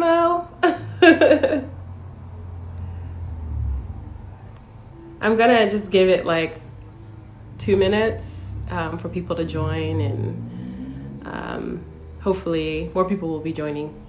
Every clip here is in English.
Mo. I'm gonna just give it like 2 minutes for people to join, and hopefully more people will be joining.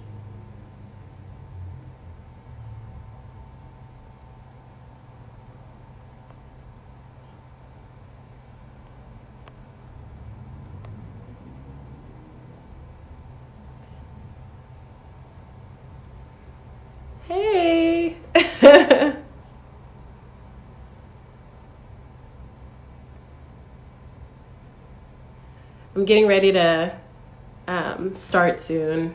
Hey. I'm getting ready to start soon,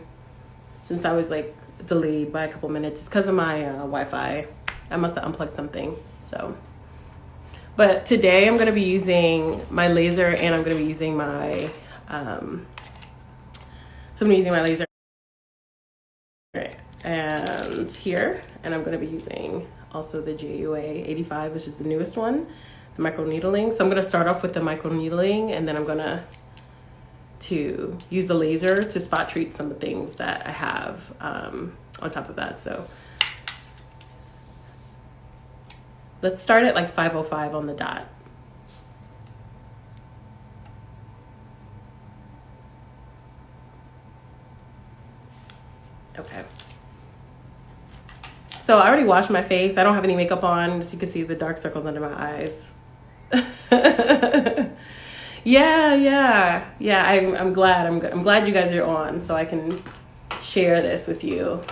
since I was like delayed by a couple minutes. It's because of my Wi-Fi. I must have unplugged something. So, but today I'm going to be using my laser, and I'm going to be using my laser and here, and I'm going to be using also the JUA 85, which is the newest one, the micro needling. So I'm going to start off with the micro needling, and then I'm going to use the laser to spot treat some of the things that I have on top of that. So let's start at like 5:05 on the dot. Okay. So I already washed my face. I don't have any makeup on. As you can see, the dark circles under my eyes. Yeah. I'm glad. I'm glad you guys are on, so I can share this with you.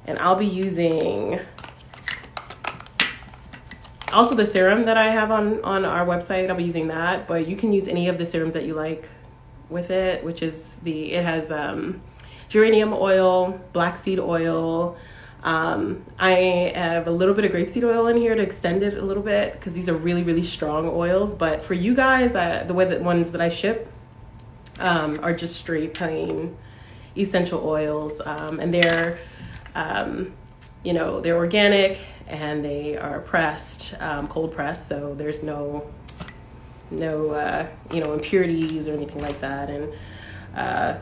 And I'll be using also the serum that I have on our website. I'll be using that, but you can use any of the serums that you like with it, which is it has geranium oil, black seed oil. I have a little bit of grapeseed oil in here to extend it a little bit, because these are really, really strong oils. But for you guys, the ones that I ship are just straight plain essential oils, and they're they're organic, and they are pressed, cold pressed, so there's no impurities or anything like that. And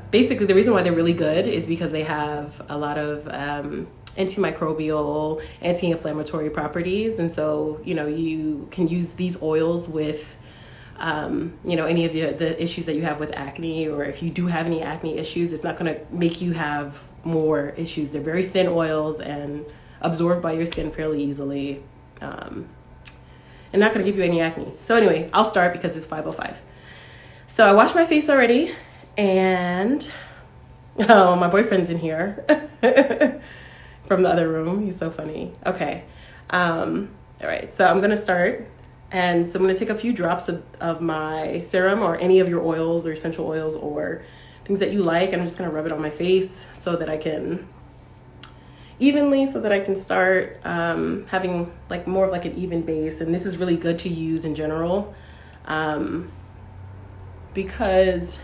basically the reason why they're really good is because they have a lot of antimicrobial, anti-inflammatory properties. And so, you can use these oils with, any of the issues that you have with acne, or if you do have any acne issues, it's not going to make you have more issues. They're very thin oils and absorbed by your skin fairly easily, and not going to give you any acne. So anyway, I'll start because it's 5:05. So I washed my face already, and my boyfriend's in here. From the other room. He's so funny. Okay. All right. So I'm going to start. And so I'm going to take a few drops of my serum, or any of your oils or essential oils or things that you like. And I'm just going to rub it on my face so that I can start having like more of like an even base. And this is really good to use in general, because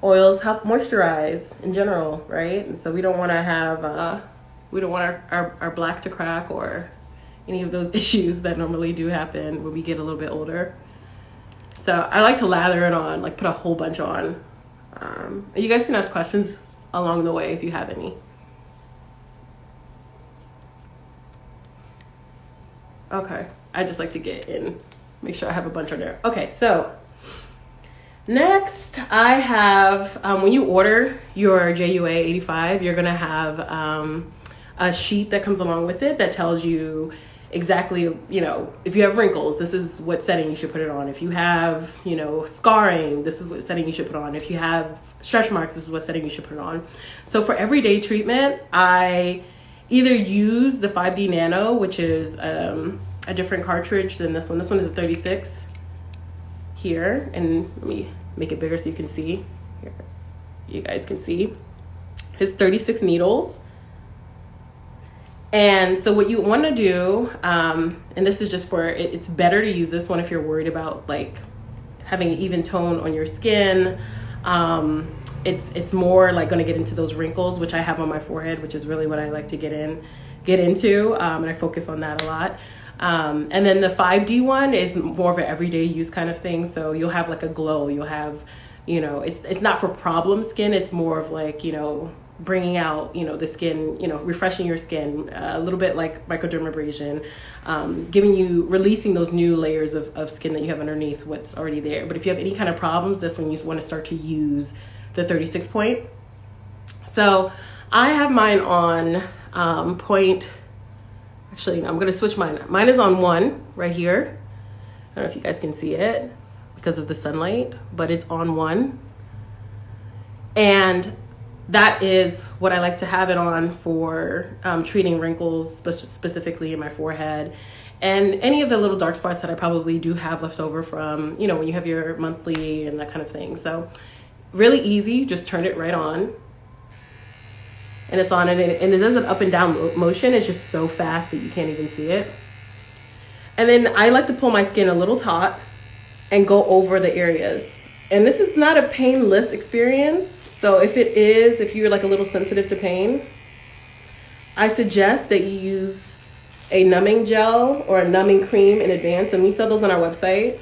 oils help moisturize in general, right? And so we don't want to have our black to crack, or any of those issues that normally do happen when we get a little bit older. So I like to lather it on, like put a whole bunch on. You guys can ask questions along the way if you have any. Okay, I just like to get in, make sure I have a bunch on there. Okay, so next, I have, when you order your JUA 85, you're going to have a sheet that comes along with it that tells you exactly, if you have wrinkles, this is what setting you should put it on. If you have, scarring, this is what setting you should put on. If you have stretch marks, this is what setting you should put it on. So for everyday treatment, I either use the 5D Nano, which is a different cartridge than this one. This one is a 36. Here, and let me make it bigger so you can see. Here, you guys can see. It's 36 needles. And so what you want to do, and this is just for, it's better to use this one if you're worried about like having an even tone on your skin. It's more like going to get into those wrinkles, which I have on my forehead, which is really what I like to get into, and I focus on that a lot. And then the 5D one is more of an everyday use kind of thing. So you'll have like a glow, you'll have you know, it's not for problem skin. It's more of like, you know, bringing out, you know, the skin, you know, refreshing your skin, a little bit like microdermabrasion, releasing those new layers of skin that you have underneath what's already there. But if you have any kind of problems, that's when you want to start to use the 36 point. So I have mine on point. Actually, I'm going to switch mine. Mine is on 1 right here. I don't know if you guys can see it because of the sunlight, but it's on 1. And that is what I like to have it on for treating wrinkles, specifically in my forehead, and any of the little dark spots that I probably do have left over from, you know, when you have your monthly and that kind of thing. So really easy, just turn it right on. And it's on, and it does an up and down motion. It's just so fast that you can't even see it. And then I like to pull my skin a little taut and go over the areas. And this is not a painless experience. So if you're like a little sensitive to pain, I suggest that you use a numbing gel or a numbing cream in advance. And we sell those on our website.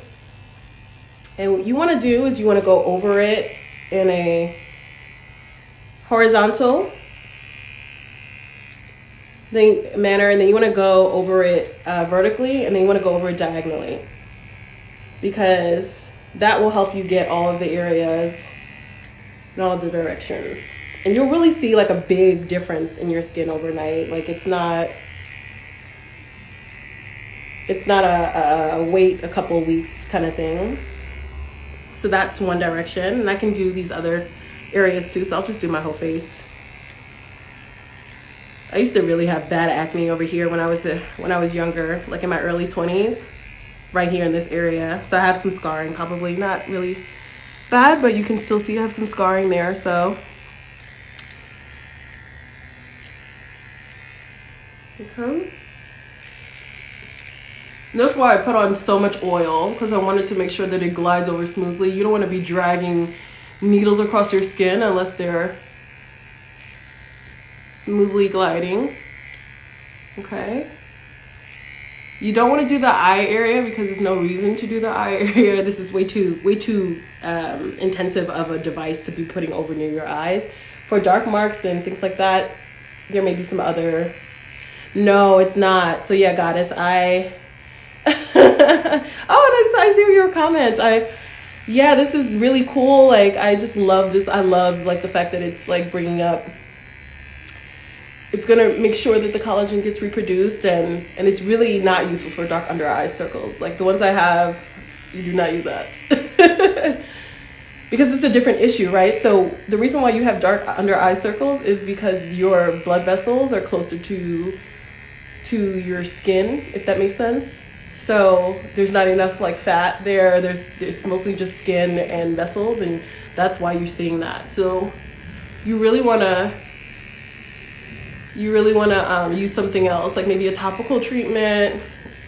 And what you want to do is you want to go over it in a horizontal manner, and then you want to go over it vertically, and then you want to go over it diagonally, because that will help you get all of the areas in all of the directions. And you'll really see like a big difference in your skin overnight. Like it's not a wait a couple of weeks kind of thing. So that's one direction, and I can do these other areas too. So I'll just do my whole face. I used to really have bad acne over here when I was younger, like in my early 20s, right here in this area. So I have some scarring, probably not really bad, but you can still see I have some scarring there. So okay. And that's why I put on so much oil, because I wanted to make sure that it glides over smoothly. You don't want to be dragging needles across your skin unless they're smoothly gliding. Okay. You don't want to do the eye area because there's no reason to do the eye area. This is way too intensive of a device to be putting over near your eyes. For dark marks and things like that, there may be some other. No, it's not. So yeah, goddess, oh, I see your comments. Yeah, this is really cool. Like, I just love this. I love like the fact that it's like bringing up, it's gonna make sure that the collagen gets reproduced, and it's really not useful for dark under eye circles. Like the ones I have, you do not use that. Because it's a different issue, right? So the reason why you have dark under eye circles is because your blood vessels are closer to your skin, if that makes sense. So there's not enough like fat there. There's mostly just skin and vessels, and that's why you're seeing that. So you really wanna use something else, like maybe a topical treatment.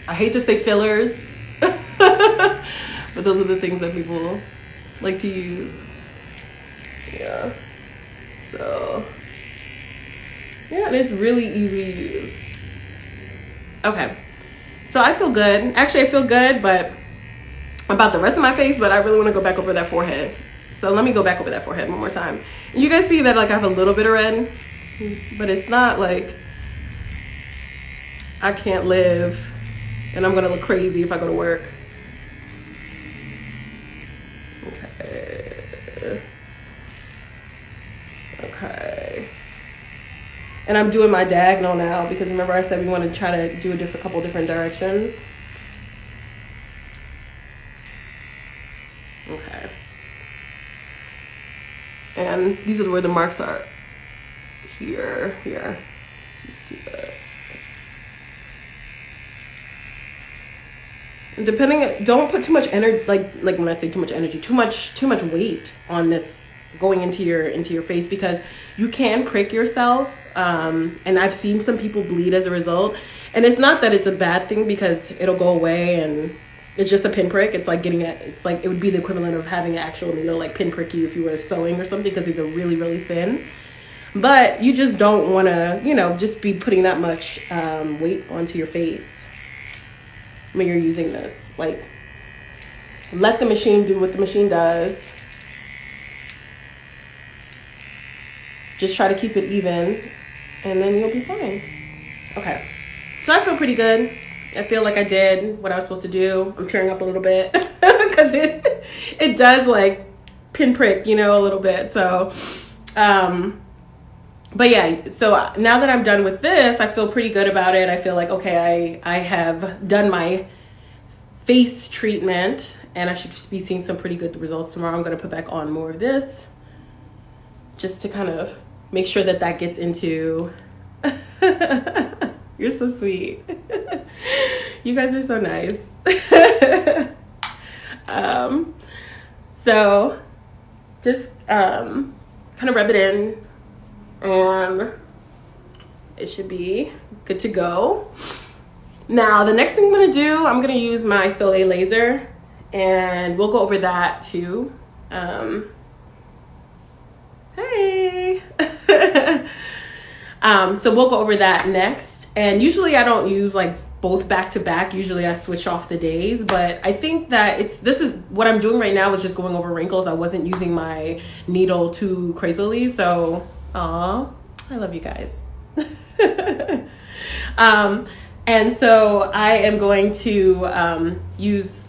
I hate to say fillers, but those are the things that people like to use. Yeah. So yeah, and it's really easy to use. Okay. So I feel good. Actually, I feel good, but about the rest of my face, but I really want to go back over that forehead. So let me go back over that forehead one more time. You guys see that like I have a little bit of red, but it's not like I can't live and I'm going to look crazy if I go to work. Okay. Okay. And I'm doing my diagonal now because remember I said we want to try to do a couple different directions. Okay. And these are where the marks are. Here. Let's just do that. And don't put too much energy, like when I say too much energy, too much weight on this going into your face, because you can prick yourself. And I've seen some people bleed as a result. And it's not that it's a bad thing because it'll go away and it's just a pinprick. It's like it would be the equivalent of having an actual needle like pinprick you if you were sewing or something, because these are really, really thin. But you just don't want to, just be putting that much weight onto your face when you're using this. Like, let the machine do what the machine does. Just try to keep it even, and then you'll be fine. Okay, so I feel pretty good. I feel like I did what I was supposed to do. I'm tearing up a little bit because it does like pinprick, you know, a little bit. So, but yeah, so now that I'm done with this, I feel pretty good about it. I feel like, okay, I have done my face treatment and I should be seeing some pretty good results tomorrow. I'm going to put back on more of this just to kind of make sure that that gets into... You're so sweet. You guys are so nice. So just kind of rub it in and it should be good to go. Now, the next thing I'm going to do, I'm going to use my Soleil laser, and we'll go over that too. Hey. So we'll go over that next. And usually I don't use like both back to back. Usually I switch off the days, but I think that this is what I'm doing right now is just going over wrinkles. I wasn't using my needle too crazily. So, I love you guys. And so I am going to use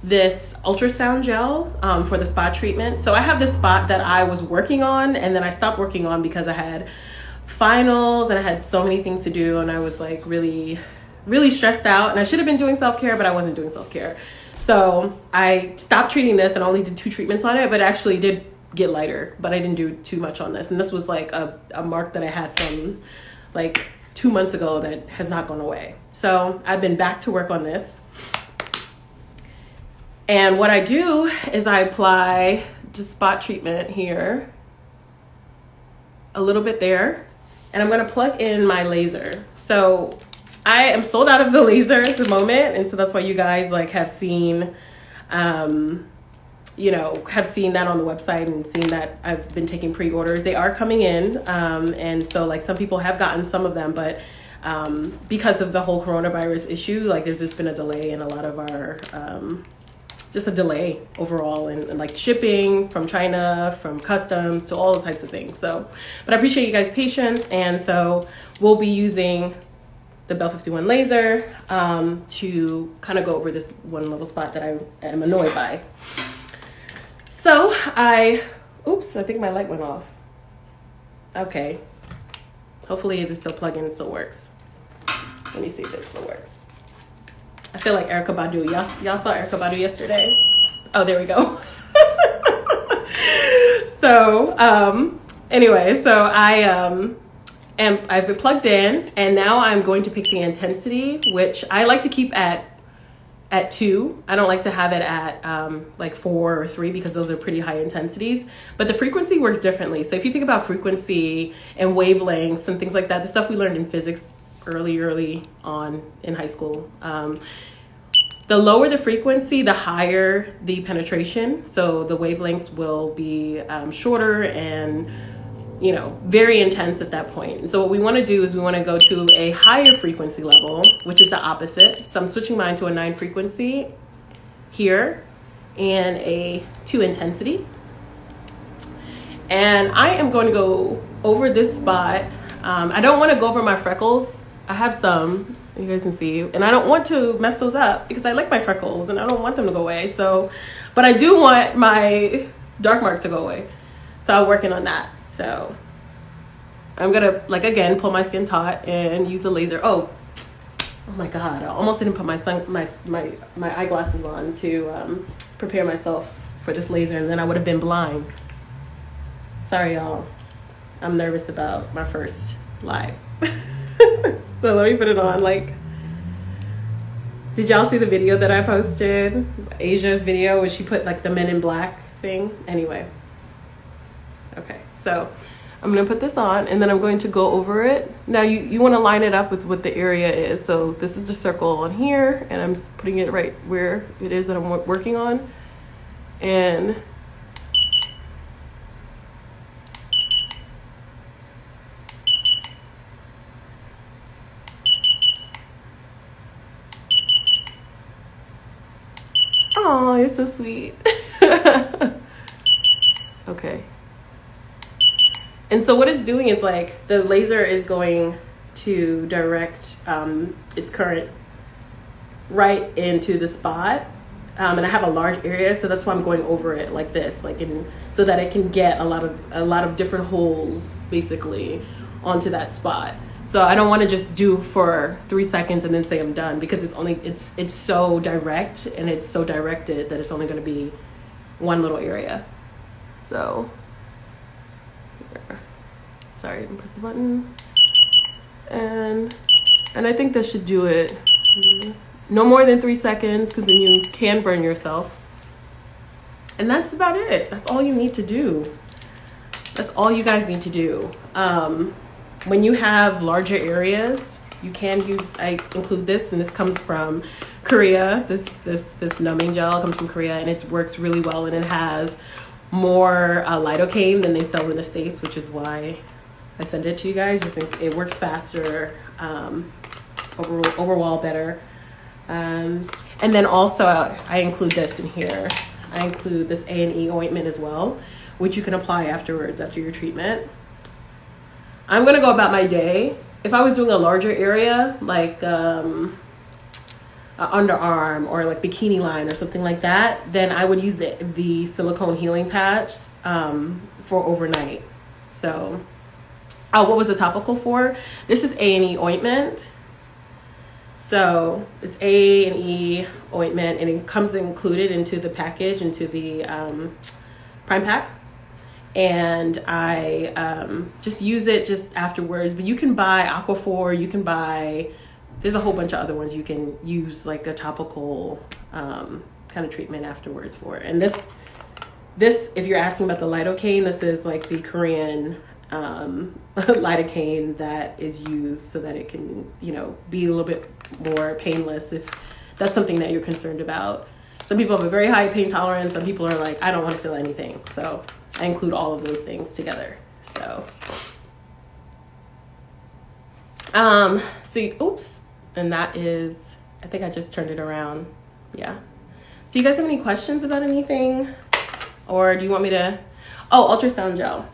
this ultrasound gel for the spot treatment. So I have this spot that I was working on, and then I stopped working on because I had finals and I had so many things to do, and I was like really stressed out, and I should have been doing self-care, but I wasn't doing self-care. So I stopped treating this and only did 2 treatments on it, but actually did get lighter, but I didn't do too much on this. And this was like a mark that I had from like 2 months ago that has not gone away. So I've been back to work on this. And what I do is I apply just spot treatment here, a little bit there, and I'm gonna plug in my laser. So I am sold out of the laser at the moment, and so that's why you guys like have seen, you know, have seen that on the website and seen that I've been taking pre-orders. They are coming in, and so like some people have gotten some of them, but because of the whole coronavirus issue, like there's just been a delay in a lot of our, just a delay overall and like shipping from China, from customs to all the types of things. So, but I appreciate you guys' patience. And so we'll be using the Belle51 laser to kind of go over this one little spot that I am annoyed by. So oops, I think my light went off. Okay. Hopefully this still plug-in still works. Let me see if it still works. I feel like Erykah Badu. Y'all saw Erykah Badu yesterday? Oh, there we go. So, anyway, so I've been plugged in, and now I'm going to pick the intensity, which I like to keep at 2. I don't like to have it at like 4 or 3 because those are pretty high intensities. But the frequency works differently. So if you think about frequency and wavelengths and things like that, the stuff we learned in physics early on in high school, the lower the frequency, the higher the penetration. So the wavelengths will be shorter and, you know, very intense at that point. And so what we want to do is we want to go to a higher frequency level, which is the opposite. So I'm switching mine to a 9 frequency here and a 2 intensity. And I am going to go over this spot. I don't want to go over my freckles. I have some, you guys can see, and I don't want to mess those up because I like my freckles and I don't want them to go away. So, but I do want my dark mark to go away. So I'm working on that. So I'm gonna, like, again, pull my skin taut and use the laser. Oh my God, I almost didn't put my eyeglasses on to prepare myself for this laser, and then I would have been blind. Sorry, y'all. I'm nervous about my first live. So let me put it on. Like, did y'all see the video that I posted? Asia's video where she put like the Men in Black thing? Anyway. Okay, so I'm gonna put this on and then I'm going to go over it. Now you wanna line it up with what the area is. So this is the circle on here and I'm putting it right where it is that I'm working on. And oh, you're so sweet. Okay. And so what it's doing is like the laser is going to direct its current right into the spot. And I have a large area, so that's why I'm going over it like this, so that it can get a lot of different holes basically onto that spot. So I don't want to just do for 3 seconds and then say I'm done, because it's so direct and it's so directed that it's only going to be one little area. So sorry, I press the button, and I think that should do it. No more than 3 seconds, because then you can burn yourself. And that's about it. That's all you need to do. That's all you guys need to do. When you have larger areas, you can use, I include this, and this comes from Korea. This numbing gel comes from Korea, and it works really well, and it has more lidocaine than they sell in the States, which is why I send it to you guys. I think it works faster, overall better. And then also I include this in here. I include this A&E ointment as well, which you can apply afterwards, after your treatment. I'm going to go about my day. If I was doing a larger area, like an underarm or like bikini line or something like that, then I would use the silicone healing patch for overnight. So, what was the topical for? This is A&E ointment. So it's A&E ointment, and it comes included into the package, into the Prime Pack. And I just use it just afterwards. But you can buy Aquaphor, you can buy, there's a whole bunch of other ones you can use, like a topical kind of treatment afterwards for. And this, if you're asking about the lidocaine, this is like the Korean lidocaine that is used so that it can, be a little bit more painless, if that's something that you're concerned about. Some people have a very high pain tolerance. Some people are like, I don't want to feel anything. So I include all of those things together. So, oops. And that is, I think I just turned it around. Yeah. So you guys have any questions about anything? Or do you want me to, ultrasound gel.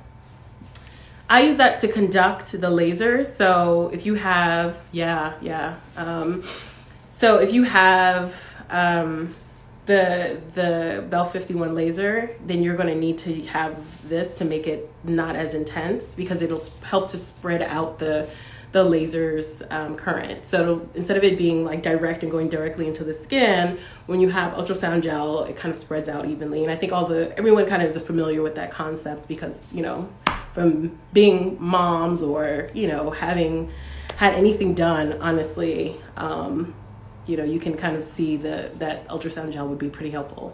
I use that to conduct the laser. So if you have, so if you have the Belle51 laser, then you're going to need to have this to make it not as intense, because it'll help to spread out the laser's current. So instead of it being like direct and going directly into the skin, when you have ultrasound gel, it kind of spreads out evenly. And I think everyone kind of is familiar with that concept, because, from being moms or, having had anything done, honestly, you can kind of see that ultrasound gel would be pretty helpful.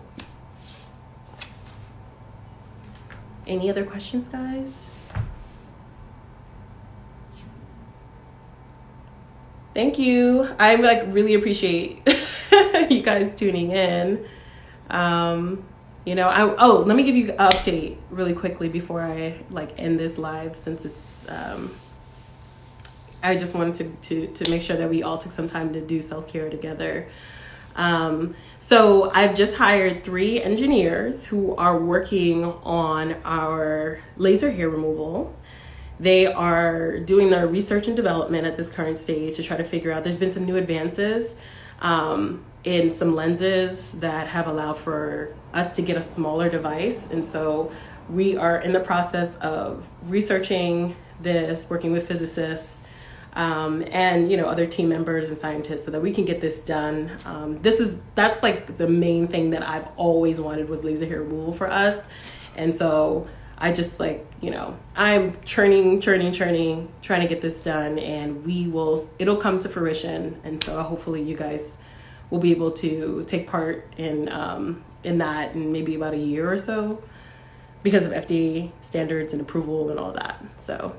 Any other questions, guys? Thank you. I really appreciate you guys tuning in. Let me give you an update really quickly before I end this live, since it's I just wanted to make sure that we all took some time to do self-care together. So I've just hired 3 engineers who are working on our laser hair removal. They are doing their research and development at this current stage to try to figure out, there's been some new advances in some lenses that have allowed for us to get a smaller device. And so we are in the process of researching this, working with physicists and other team members and scientists, so that we can get this done. That's like the main thing that I've always wanted, was laser hair removal for us. And so I just I'm churning, trying to get this done, and it'll come to fruition. And so hopefully you guys will be able to take part in that in maybe about a year or so, because of FDA standards and approval and all that. So,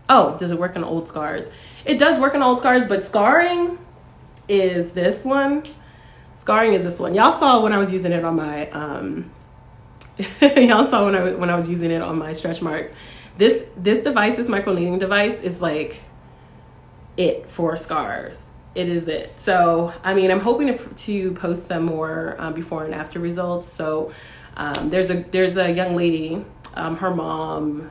does it work on old scars? It does work on old scars, but scarring is this one. Y'all saw when I was using it on my when I was using it on my stretch marks. This device, this microneedling device, is like it for scars. It is it. So, I'm hoping to post some more before and after results. So, there's a young lady, her mom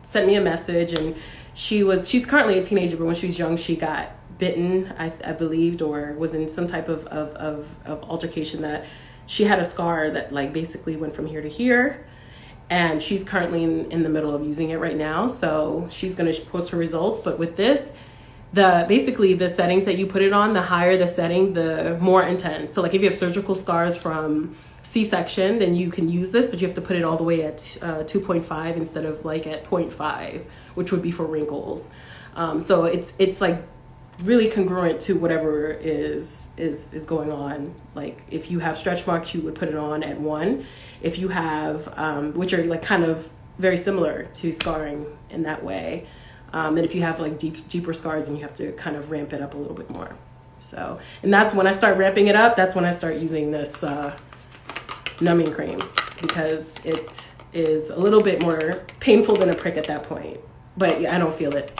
sent me a message, and she's currently a teenager, but when she was young, she got bitten, I believed, or was in some type of altercation that she had a scar that like basically went from here to here. And she's currently in the middle of using it right now. So she's going to post her results. But with this, basically the settings that you put it on, the higher the setting, the more intense. So like if you have surgical scars from C-section, then you can use this, but you have to put it all the way at 2.5 instead of like at 0.5, which would be for wrinkles. So it's like really congruent to whatever is going on. Like if you have stretch marks, you would put it on at 1. If you have which are like kind of very similar to scarring in that way, and if you have like deeper scars, then you have to kind of ramp it up a little bit more. So, and that's when I start ramping it up, that's when I start using this numbing cream, because it is a little bit more painful than a prick at that point. But I don't feel it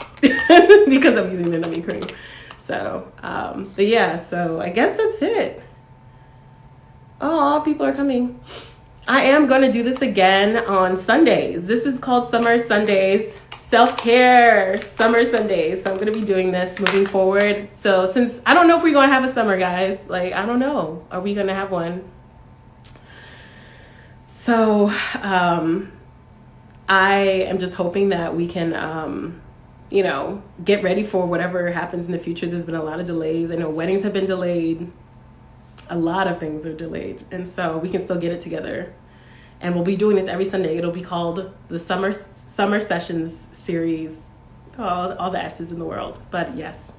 because I'm using the numbing cream. So, but yeah, so I guess that's it. Oh, people are coming. I am going to do this again on Sundays. This is called Summer Sundays, SelfCare Summer Sundays. So I'm going to be doing this moving forward. So since I don't know if we're going to have a summer, guys, like, I don't know. Are we going to have one? So, I am just hoping that we can, you know, get ready for whatever happens in the future. There's been a lot of delays. I know weddings have been delayed. A lot of things are delayed. And so we can still get it together. And we'll be doing this every Sunday. It'll be called the Summer Sessions series. All the S's in the world. But yes.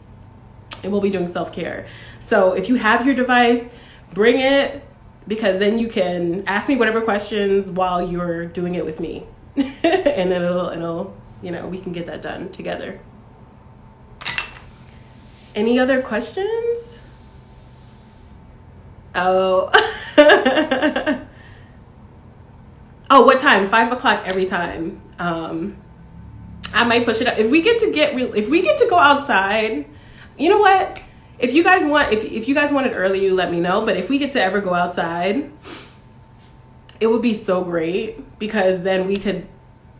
And we'll be doing self-care. So if you have your device, bring it, because then you can ask me whatever questions while you're doing it with me. And then it'll, you know, we can get that done together. Any other questions? Oh. Oh, what time? 5 o'clock every time. I might push it up. If we get to go outside, you know what? If you guys want it early, you let me know. But if we get to ever go outside, it would be so great, because then we could,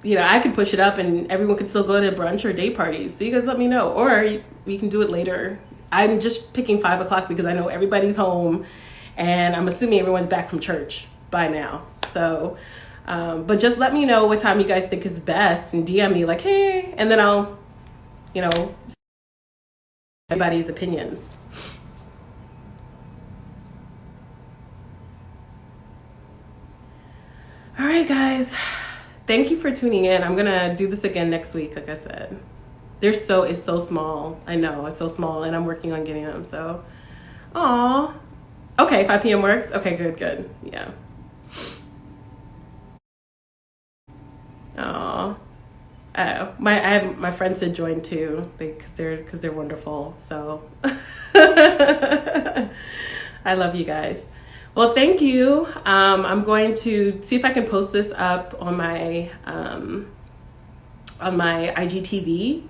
you know, I could push it up and everyone could still go to brunch or day parties. So you guys let me know, or we can do it later. I'm just picking 5 o'clock because I know everybody's home, and I'm assuming everyone's back from church by now. So, but just let me know what time you guys think is best, and DM me like, hey, and then I'll, you know, everybody's opinions. All right, guys. Thank you for tuning in. I'm gonna do this again next week, like I said. It's so small. I know, it's so small, and I'm working on getting them, so. Aw. Okay, 5 p.m. works? Okay, good. Yeah. Aw. Oh, my friends had joined too, because they're wonderful, so. I love you guys. Well, thank you. I'm going to see if I can post this up on my IGTV